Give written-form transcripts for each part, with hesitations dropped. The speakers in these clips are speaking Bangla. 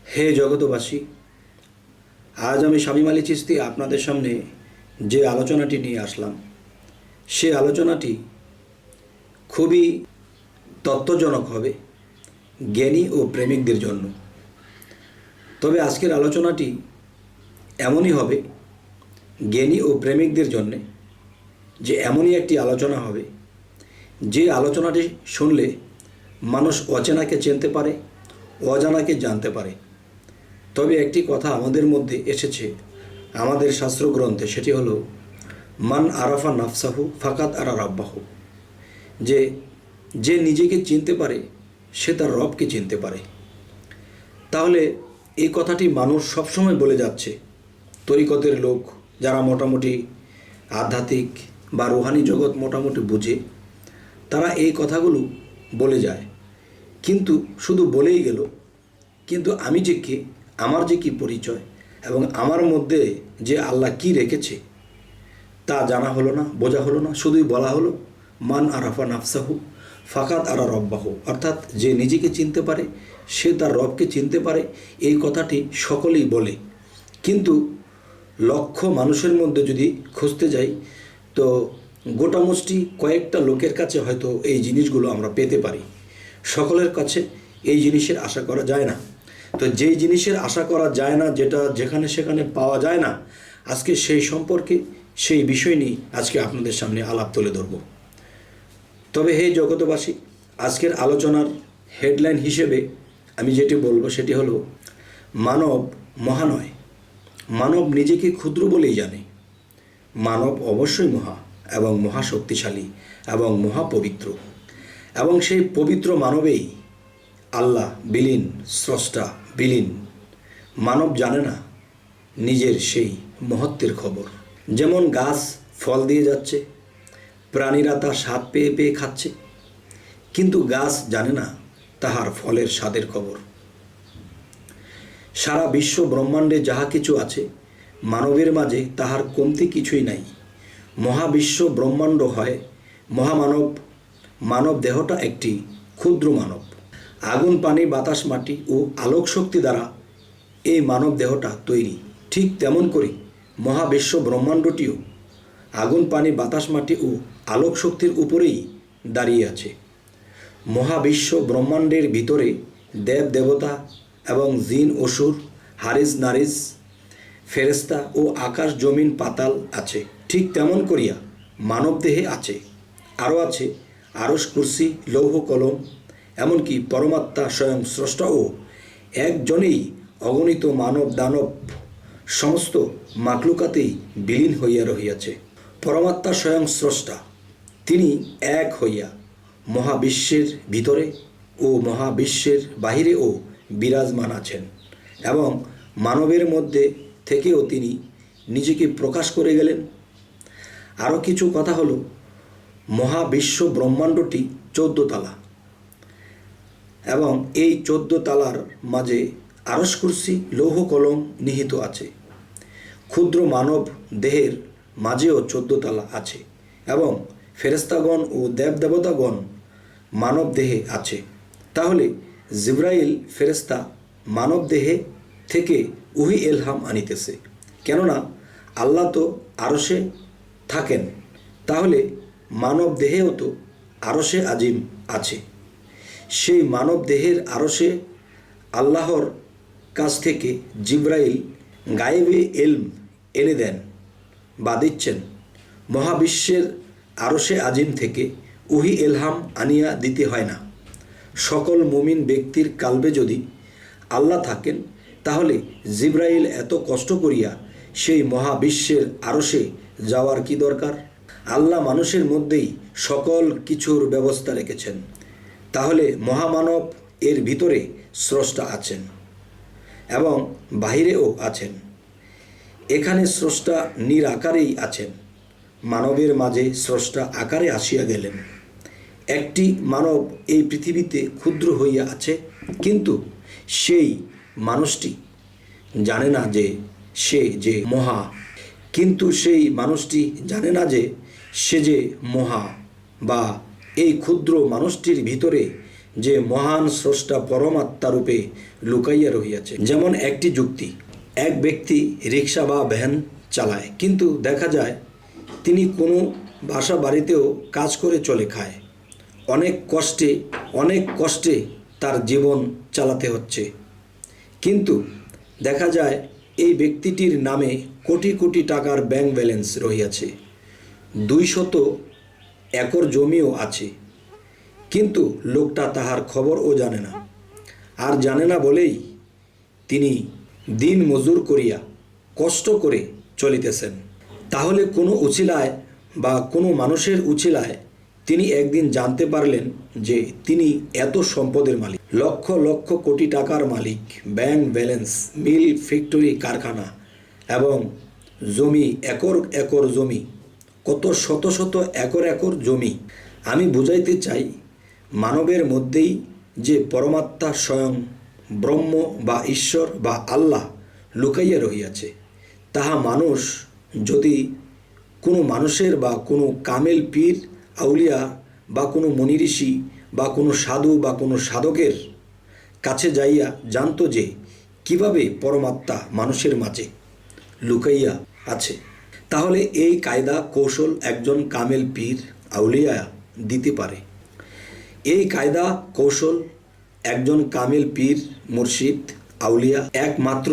হে জগতবাসী, আজ আমি শামীম আলী চিশতি আপনাদের সামনে যে আলোচনাটি নিয়ে আসলাম, সে আলোচনাটি খুবই তত্ত্বজনক হবে জ্ঞানী ও প্রেমিকদের জন্য। তবে আজকের আলোচনাটি এমনই হবে জ্ঞানী ও প্রেমিকদের জন্যে, যে এমনই একটি আলোচনা হবে যে আলোচনাটি শুনলে মানুষ অচেনাকে চিনতে পারে, অজানাকে জানতে পারে। তবে একটি কথা আমাদের মধ্যে এসেছে আমাদের শাস্ত্রগ্রন্থে, সেটি হলো মান আরাফা নাফসাহু ফাকাত আরা রাব্বাহু, যে যে নিজেকে চিনতে পারে সে তার রবকে চিনতে পারে। তাহলে এই কথাটি মানুষ সবসময় বলে যাচ্ছে। তরিকতের লোক যারা মোটামুটি আধ্যাত্মিক বা রুহানি জগৎ মোটামুটি বুঝে, তারা এই কথাগুলো বলে যায়, কিন্তু শুধু বলেই গেল। কিন্তু আমি যে কে, আমার যে কি পরিচয় এবং আমার মধ্যে যে আল্লাহ কি রেখেছে তা জানা হলো না, বোঝা হলো না। শুধুই বলা হলো মান আরাফা নাফসাহু ফাকাত আরা রব্বাহু, অর্থাৎ যে নিজেকে চিনতে পারে সে তার রবকে চিনতে পারে। এই কথাটি সকলেই বলে, কিন্তু লক্ষ মানুষের মধ্যে যদি খুঁজতে যাই তো গোটামুষ্টি কয়েকটা লোকের কাছে হয়তো এই জিনিসগুলো আমরা পেতে পারি। সকলের কাছে এই জিনিসের আশা করা যায় না। তো যেই জিনিসের আশা করা যায় না, যেটা যেখানে সেখানে পাওয়া যায় না, আজকে সেই সম্পর্কে সেই বিষয় নিয়ে আজকে আপনাদের সামনে আলাপ তুলে ধরব। তবে হে জগতবাসী, আজকের আলোচনার হেডলাইন হিসেবে আমি যেটি বলবো সেটি হলো মানব মহানয়। মানব নিজেকে ক্ষুদ্র বলেই জানে। মানব অবশ্যই মহা এবং মহাশক্তিশালী এবং মহাপবিত্র, এবং সেই পবিত্র মানবেই আল্লাহ বিলীন, স্রষ্টা বিলীন। মানব জানে না নিজের সেই মহত্বের খবর। যেমন গাছ ফল দিয়ে যাচ্ছে, প্রাণীরা তা স্বাদ পেয়ে পেয়ে খাচ্ছে, কিন্তু গাছ জানে না তাহার ফলের স্বাদের খবর। সারা বিশ্ব ব্রহ্মাণ্ডে যাহা কিছু আছে, মানবের মাঝে তাহার কমতি কিছুই নাই। মহাবিশ্ব ব্রহ্মাণ্ড হয় মহামানব। মানব দেহটা একটি ক্ষুদ্র মানব। আগুন, পানি, বাতাস, মাটি ও আলোক শক্তি দ্বারা এই মানব দেহটা তৈরি। ঠিক তেমন করে মহাবিশ্ব ব্রহ্মাণ্ডটিও আগুন, পানি, বাতাস, মাটি ও আলোক শক্তির উপরেই দাঁড়িয়ে আছে। মহাবিশ্ব ব্রহ্মাণ্ডের ভিতরে দেব দেবতা এবং জিন অসুর, হারিস নারিস, ফেরেস্তা ও আকাশ জমিন পাতাল আছে। ঠিক তেমন করিয়া মানব দেহে আছে, আরও আছে আরশ, কুরসি, লৌহ কলম, এমনকি পরমাত্মা স্বয়ং স্রষ্টা ও একজনেই অগণিত মানব দানব সমস্ত মাকলুকাতেই বিলীন হইয়া রহিয়াছে। পরমাত্মা স্বয়ং স্রষ্টা, তিনি এক হইয়া মহাবিশ্বের ভিতরে ও মহাবিশ্বের বাহিরেও বিরাজমান আছেন, এবং মানবের মধ্যে থেকেও তিনি নিজেকে প্রকাশ করে গেলেন। আরও কিছু কথা হলো, মহাবিশ্ব ব্রহ্মাণ্ডটি 14 তালা, এবং এই 14 তালার মাঝে আরশ, কুরসি, লৌহ কলম নিহিত আছে। ক্ষুদ্র মানব দেহের মাঝেও 14 তালা আছে, এবং ফেরেস্তাগণ ও দেবদেবতাগণ মানব দেহে আছে। তাহলে জিবরাইল ফেরেস্তা মানব দেহে থেকে ওহী এলহাম আনিতেছে, কেননা আল্লাহ তো আরশে থাকেন। তাহলে মানব দেহেও তো আরশে আজিম আছে। সেই মানব দেহের আরশে আল্লাহর কাছ থেকে জিবরাইল গায়েবে এলম এনে দেন বা দিচ্ছেন। মহাবিশ্বের আরশে আজিম থেকে ওহী এলহাম আনিয়া দিতে হয় না। সকল মুমিন ব্যক্তির কালবে যদি আল্লাহ থাকেন, তাহলে জিবরাইল এত কষ্ট করিয়া সেই মহাবিশ্বের আরশে যাওয়ার কি দরকার? আল্লাহ মানুষের মধ্যেই সকল কিছুর ব্যবস্থা রেখেছেন। তাহলে মহামানব এর ভিতরে স্রষ্টা আছেন এবং বাহিরেও আছেন। এখানে স্রষ্টা নিরাকারেই আছেন, মানবের মাঝে স্রষ্টা আকারে আসিয়া গেলেন। একটি মানব এই পৃথিবীতে ক্ষুদ্র হইয়া আছে, কিন্তু সেই মানুষটি জানে না যে সে যে মহা। কিন্তু সেই মানুষটি জানে না যে সে যে মহা, বা এই ক্ষুদ্র মানুষটির ভিতরে যে মহান স্রষ্টা পরমাত্মা রূপে লুকাইয়া রহিয়াছে। যেমন একটি যুক্তি, এক ব্যক্তি রিক্সা বা ভ্যান চালায়, কিন্তু দেখা যায় তিনি কোনো বাসা বাড়িতেও কাজ করে চলে খায়। অনেক কষ্টে তার জীবন চালাতে হচ্ছে, কিন্তু দেখা যায় এই ব্যক্তিটির নামে কোটি কোটি টাকার ব্যাংক ব্যালেন্স রহিয়াছে, 200 একর জমিও আছে, কিন্তু লোকটা তাহার খবরও জানে না। আর জানে না বলেই তিনি দিন মজুর করিয়া কষ্ট করে চলিতেছেন। তাহলে কোনো উছিলায় বা কোনো মানুষের উছিলায় তিনি একদিন জানতে পারলেন যে তিনি এত সম্পদের মালিক, লক্ষ লক্ষ কোটি টাকার মালিক, ব্যাংক ব্যালেন্স, মিল, ফ্যাক্টরি, কারখানা এবং জমি, একর একর জমি, কত শত শত একর একর জমি। আমি বুঝাইতে চাই, মানবের মধ্যেই যে পরমাত্মা স্বয়ং ব্রহ্ম বা ঈশ্বর বা আল্লাহ লুকাইয়া রহিয়াছে, তাহা মানুষ যদি কোনো মানুষের বা কোনো কামেল পীর আউলিয়া বা কোনো মনি ঋষি বা কোনো সাধু বা কোনো সাধকের কাছে যাইয়া জানত যে কিভাবে পরমাত্মা মানুষের মাঝে লুকাইয়া আছে, তাহলে এই কায়দা কৌশল একজন কামেল পীর আউলিয়া দিতে পারে। এই কায়দা কৌশল একজন কামেল পীর মুর্শিদ আউলিয়া একমাত্র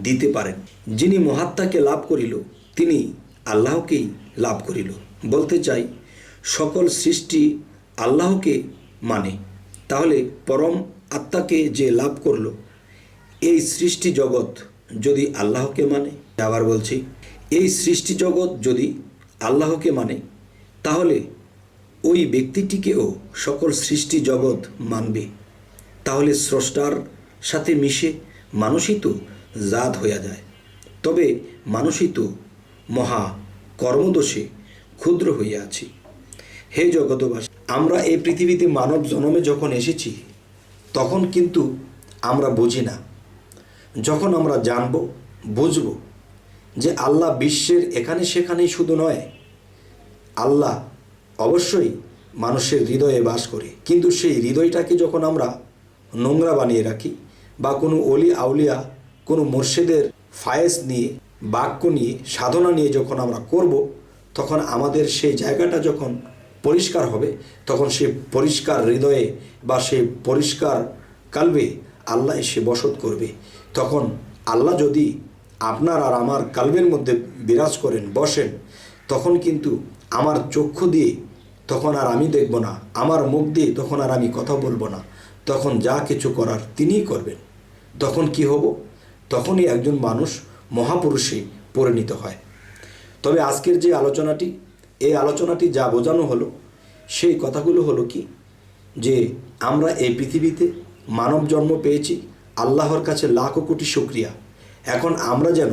দিতে পারেন। যিনি মহাত্মাকে লাভ করিল তিনি আল্লাহকেই লাভ করিল। বলতে চাই, সকল সৃষ্টি আল্লাহকে মানে, তাহলে পরম আত্মাকে যে লাভ করল, এই সৃষ্টি জগৎ যদি আল্লাহকে মানে, আবার বলছি, এই সৃষ্টি জগৎ যদি আল্লাহকে মানে, তাহলে ওই ব্যক্তিটিকেও সকল সৃষ্টি জগৎ মানবে। তাহলে স্রষ্টার সাথে মিশে মানুষই তো জাত হইয়া যায়। তবে মানুষই তো মহা কর্মদোষে ক্ষুদ্র হইয়া আছি। হে জগতবাসী, আমরা এই পৃথিবীতে মানব জন্মে যখন এসেছি তখন কিন্তু আমরা বুঝি না। যখন আমরা জানব, বুঝব যে আল্লাহ বিশ্বের এখানে সেখানেই শুধু নয়, আল্লাহ অবশ্যই মানুষের হৃদয়ে বাস করে, কিন্তু সেই হৃদয়টাকে যখন আমরা নোংরা বানিয়ে রাখি বা কোনো অলি আউলিয়া, কোনো মুর্শিদের ফায়েজ নিয়ে, বাক্য নিয়ে, সাধনা নিয়ে যখন আমরা করব, তখন আমাদের সেই জায়গাটা যখন পরিষ্কার হবে, তখন সেই পরিষ্কার হৃদয়ে বা সেই পরিষ্কার কালবে আল্লাহ এসে বসত করবে। তখন আল্লাহ যদি আপনার আর আমার কালবের মধ্যে বিরাজ করেন, বসেন, তখন কিন্তু আমার চক্ষু দিয়ে তখন আর আমি দেখব না, আমার মুখ দিয়ে তখন আর আমি কথা বলবো না, তখন যা কিছু করার তিনিই করবেন। তখন কি হব? তখনই একজন মানুষ মহাপুরুষে পরিণত হয়। তবে আজকের যে আলোচনাটি, এই আলোচনাটি যা বোঝানো হলো, সেই কথাগুলো হলো কি, যে আমরা এই পৃথিবীতে মানব জন্ম পেয়েছি, আল্লাহর কাছে লাখো কোটি শুকরিয়া। এখন আমরা যেন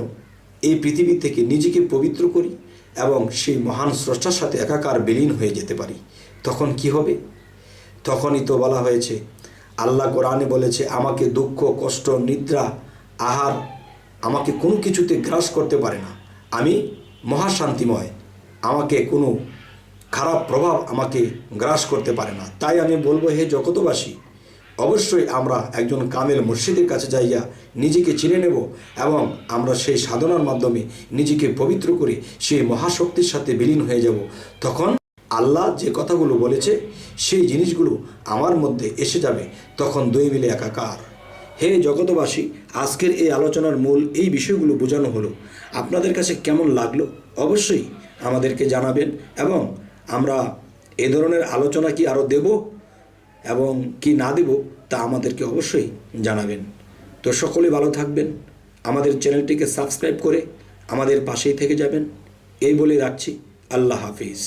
এই পৃথিবী থেকে নিজেকে পবিত্র করি এবং সেই মহান স্রষ্টার সাথে একাকার বিলীন হয়ে যেতে পারি। তখন কি হবে? তখনই তো বলা হয়েছে, আল্লাহ কোরআনে বলেছে, আমাকে দুঃখ, কষ্ট, নিদ্রা, আহার আমাকে কোনো কিছুতে গ্রাস করতে পারে না, আমি মহাশান্তিময়, আমাকে কোনো খারাপ প্রভাব আমাকে গ্রাস করতে পারে না। তাই আমি বলবো, হে জগতবাসী, অবশ্যই আমরা একজন কামেল মুর্শিদের কাছে যাইয়া নিজেকে চিনে নেব এবং আমরা সেই সাধনার মাধ্যমে নিজেকে পবিত্র করে সেই মহাশক্তির সাথে বিলীন হয়ে যাব। তখন আল্লাহ যে কথাগুলো বলেছে সেই জিনিসগুলো আমার মধ্যে এসে যাবে, তখন দুই মিলে একাকার। হে জগতবাসী, আজকের এই আলোচনার মূল এই বিষয়গুলো বোঝানো হলো। আপনাদের কাছে কেমন লাগলো অবশ্যই আমাদেরকে জানাবেন, এবং আমরা এ ধরনের আলোচনা কি আরও দেব এবং কি না দেব তা আমাদেরকে অবশ্যই জানাবেন। তো সকলে ভালো থাকবেন, আমাদের চ্যানেলটিকে সাবস্ক্রাইব করে আমাদের পাশেই থেকে যাবেন, এই বলে রাখছি। আল্লাহ হাফিজ।